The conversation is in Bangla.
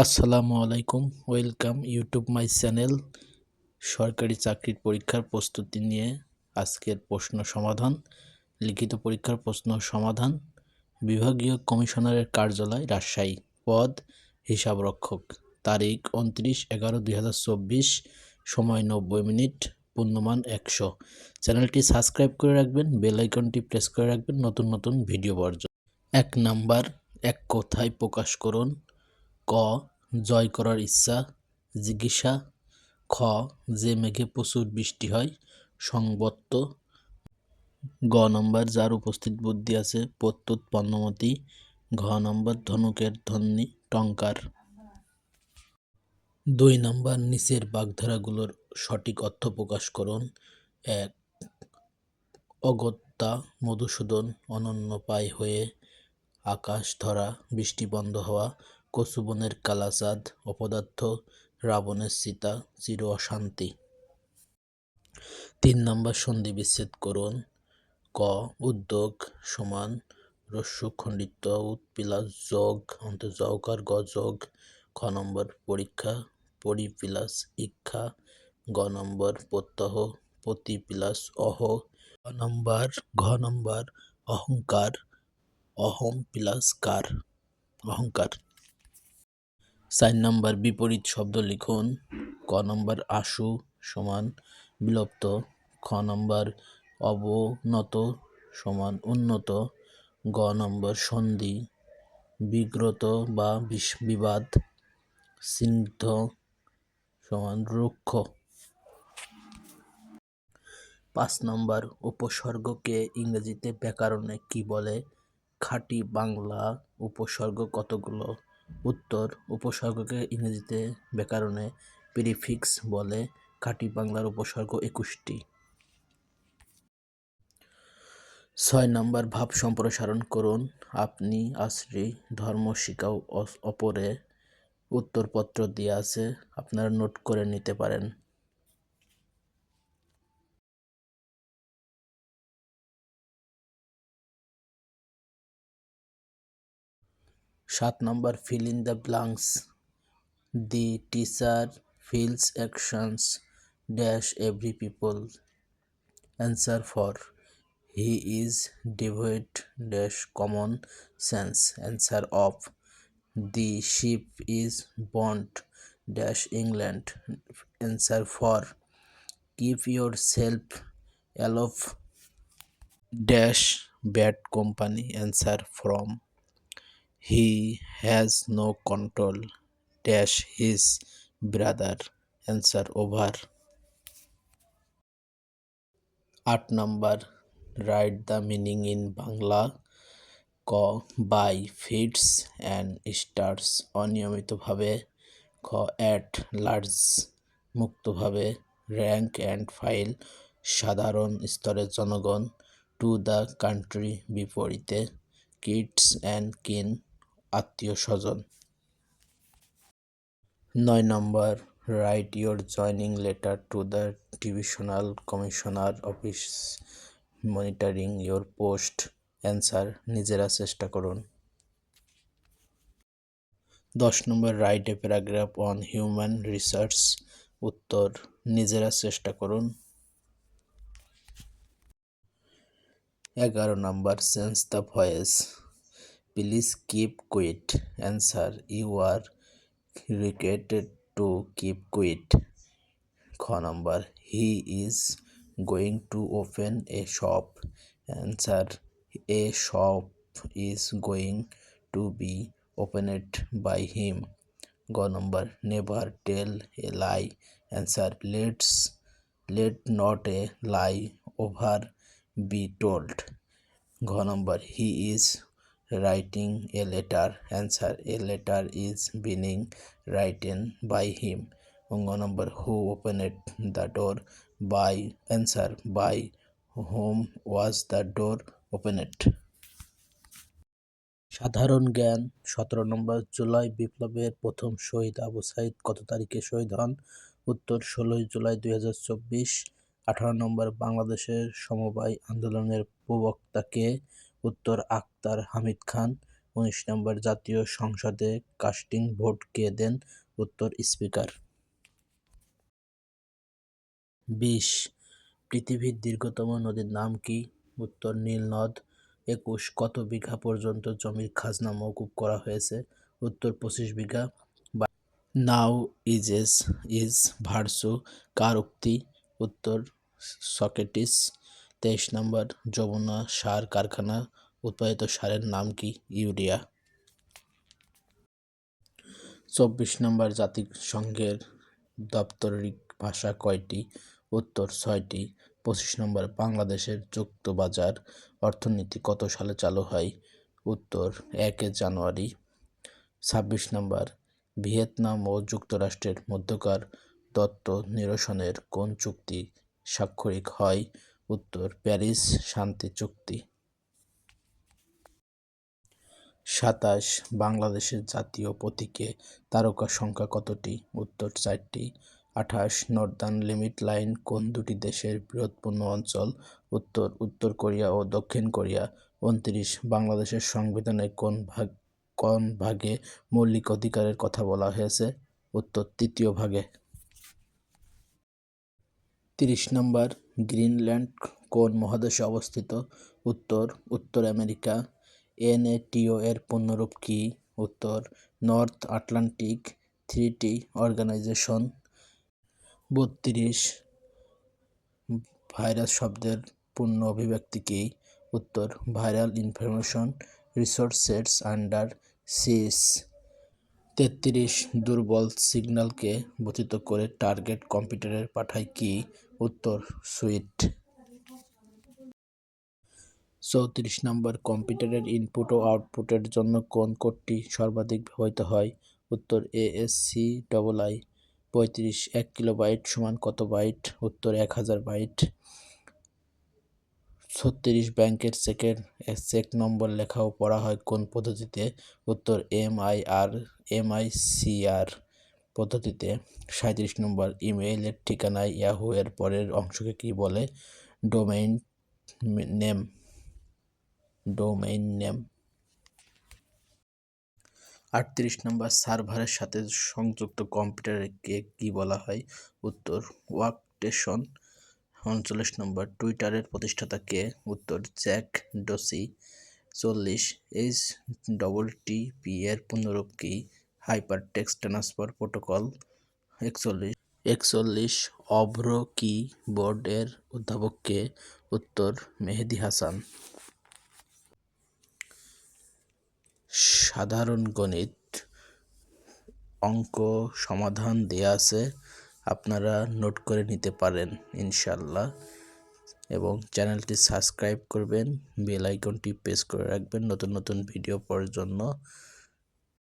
আসসালামু আলাইকুম, ওয়েলকাম ইউটিউব মাই চ্যানেল। সরকারি চাকরির পরীক্ষার প্রস্তুতি নিয়ে আজকের প্রশ্ন সমাধান। লিখিত পরীক্ষার প্রশ্ন সমাধান। বিভাগীয় কমিশনারের কার্যালয় রাজশাহী। পদ হিসাবরক্ষক। তারিখ 29/11/2024। সময় 90 মিনিট। পূর্ণমান 100। চ্যানেলটি সাবস্ক্রাইব করে রাখবেন, বেল আইকনটি প্রেস করে রাখবেন নতুন নতুন ভিডিও পাওয়ার জন্য। 1 নাম্বার, এক কথায় প্রকাশ করুন। ক. জয় করার ইচ্ছা, জিজ্ঞাসা। খ. যে মেঘে প্রচুর বৃষ্টি হয়, সংবত্ত। গ নম্বর, যার উপস্থিত বুদ্ধি আছে, প্রত্যুত পণ্যমতি। ঘ নম্বর, ধনুকের ধ্বনি টঙ্কার। 2 নম্বর, নিচের বাগধারাগুলোর সঠিক অর্থ প্রকাশ করুন। 1. অগত্যা মধুসূদন, অনন্যপায় হয়ে, আকাশ ধরা, বৃষ্টি বন্ধ হওয়া, কচুবনের কালাচাঁদ, অপদার্থ, রাবণের সীতা, চির অশান্তি। 3 নম্বর, সন্ধি বিচ্ছেদ করুন। ক. উদ্যোগ সমান রস্যু খণ্ডিত উৎ প্লাস যোগ অন্তর্যকার গ যোগ। খ নম্বর, পরীক্ষা পরি প্লাস ইক্ষা। গ নম্বর, প্রত্যহ প্রতি প্লাস অহ। ঘ নম্বর, অহংকার অহম প্লাস কার, অহংকার। 4 নম্বর, বিপরীত শব্দ লিখুন। ক নম্বর, আশু সমান বিলুপ্ত। খ নম্বর, অবনত সমান উন্নত। গ নম্বর, সন্ধি বিগ্রত বা বিবাদ। স্নিগ্ধ সমান রুক্ষ। 5 নম্বর, উপসর্গকে ইংরেজিতে ব্যাকরণে কি বলে? খাঁটি বাংলা উপসর্গ কতগুলো? উত্তর, উপসর্গকে ইংরেজিতে ব্যাকরণে প্রিফিক্স বলে। খাঁটি বাংলার উপসর্গ 21টি। 6 নম্বর, ভাব সম্প্রসারণ করুন। আপনি আশ্রী ধর্ম শিখাও অপরে। উত্তরপত্র দেয়া আছে, আপনারা নোট করে নিতে পারেন। 7 নম্বর, fill in the blanks. The teacher feels actions dash every people. Answer for. He is devoid dash common sense. Answer of. The ship is burnt dash England. Answer for. Keep yourself aloof dash bad company. Answer from. He has no control dash his brother. Answer over. 8 number, write the meaning in Bangla. ক. বাই ফিডস অ্যান্ড স্টার্স অনিয়মিতভাবে। খ. অ্যাট লার্জ মুক্তভাবে। র্যাঙ্ক অ্যান্ড ফাইল সাধারণ স্তরের জনগণ। টু দ্য কান্ট্রি বিপরীতে। কিডস অ্যান্ড কিন আত্মীয় স্বজন। 9 নম্বর, write your joining letter to the divisional commissioner office monitoring your post. Answer, নিজেরা চেষ্টা করুন। 10 নম্বর, write a paragraph on human research. উত্তর, নিজেরা চেষ্টা করুন। 11 নম্বর, change the voice. Please keep quiet. Answer, you are requested to keep quiet. খ নম্বর, he is going to open a shop. Answer, a shop is going to be opened by him. গ নম্বর, never tell a lie. Answer, let not a lie over be told. ঘ নম্বর, he is writing a letter. Answer, a letter is being written by him. গ নম্বর, who opened the door by. Answer, by whom was the door opened. সাধারণ জ্ঞান 17 নম্বর, জুলাই বিপ্লবের প্রথম শহীদ আবু সাঈদ কত তারিখে শহীদ হন? উত্তর, 16 জুলাই 2024। 18 নম্বর, বাংলাদেশের সমবায় আন্দোলনের প্রবক্তা কে? উত্তর, আখতার হামিদ খান। 19 নম্বর জাতীয় সংসদে কাস্টিং ভোট কে দেন? উত্তর স্পিকার। 20 পৃথিবীর দীর্ঘতম নদীর নাম কি? উত্তর নীলনদ। 21 কত বিঘা পর্যন্ত জমির খাজনা মওকুফ করা হয়েছে? উত্তর 25 বিঘা। নাও ইজেস ইজ ভার্সু কার উক্তি? উত্তর সক্রেটিস। 23 নম্বর যমুনা সার কারখানা উৎপাদিত সারের নাম কি? ইউরিয়া। 24 নম্বর জাতিসংঘের দাপ্তরিক ভাষা কয়টি? উত্তর 6টি। 25 নম্বর বাংলাদেশের যুক্তবাজার অর্থনীতি কত সালে চালু হয়? উত্তর 1 জানুয়ারি। 26 নম্বর ভিয়েতনাম ও যুক্তরাষ্ট্রের মধ্যকার তত্ত্ব নিরসনের কোন চুক্তি স্বাক্ষরিত হয়? উত্তর প্যারিস শান্তি চুক্তি। 27 বাংলাদেশের জাতীয় প্রতীকে তারকা সংখ্যা কতটি? উত্তর 4টি। 28 নর্দার্ন লিমিট লাইন কোন দুটি দেশের বৃহত্তম অঞ্চল? উত্তর উত্তর কোরিয়া ও দক্ষিণ কোরিয়া। 29 বাংলাদেশের সংবিধানের কোন ভাগে মৌলিক অধিকারের কথা বলা হয়েছে? উত্তর 3য় ভাগে। 30 নম্বর গ্রিনল্যান্ড কোন মহাদেশে অবস্থিত? উত্তর উত্তর আমেরিকা। নেটো এর পূর্ণরূপ কি? উত্তর north Atlantic treaty organization. 32 virus শব্দের পূর্ণ অভিব্যক্তি কি? উত্তর ভাইরাল ইনফরমেশন রিসোর্সেস আন্ডার সিজ। 33 দুর্বল সিগন্যালকে বর্ধিত করে টার্গেট কম্পিউটারে পাঠায় কি? উত্তর সুইট। 34 নম্বর কম্পিউটারের ইনপুট ও আউটপুটের জন্য কোন কোডটি সর্বাধিক ব্যবহৃত হয়? উত্তর ASCII। 35 1 কিলোবাইট সমান কত বাইট? উত্তর 1000 বাইট। 36 ব্যাংকের চেক নম্বর লেখা ও পড়া হয় কোন পদ্ধতিতে? উত্তর MICR পদ্ধতিতে। 37 নম্বর ইমেইলের ঠিকানায় ইয়াহু এর পরের অংশকে কি বলে? Domain name. 38 নম্বর সার্ভারের সাথে সংযুক্ত কম্পিউটারকে কি বলা হয়? উত্তর ওয়ার্কস্টেশন। 39 নম্বর টুইটারের প্রতিষ্ঠাতা কে? উত্তর জ্যাক ডোসি। 40 HTTP এর পূর্ণরূপ কি? Hyper text transfer protocol. 41 অভ্র কি বোর্ডের উদ্ভাবক কে? উত্তর মেহেদী হাসান। সাধারণ গণিত অঙ্ক সমাধান দেয়া আছে, আপনারা নোট করে নিতে পারেন ইনশাল্লাহ, এবং চ্যানেলটি সাবস্ক্রাইব করবেন, বেল আইকনটি প্রেস করে রাখবেন নতুন নতুন ভিডিও পাওয়ার জন্য।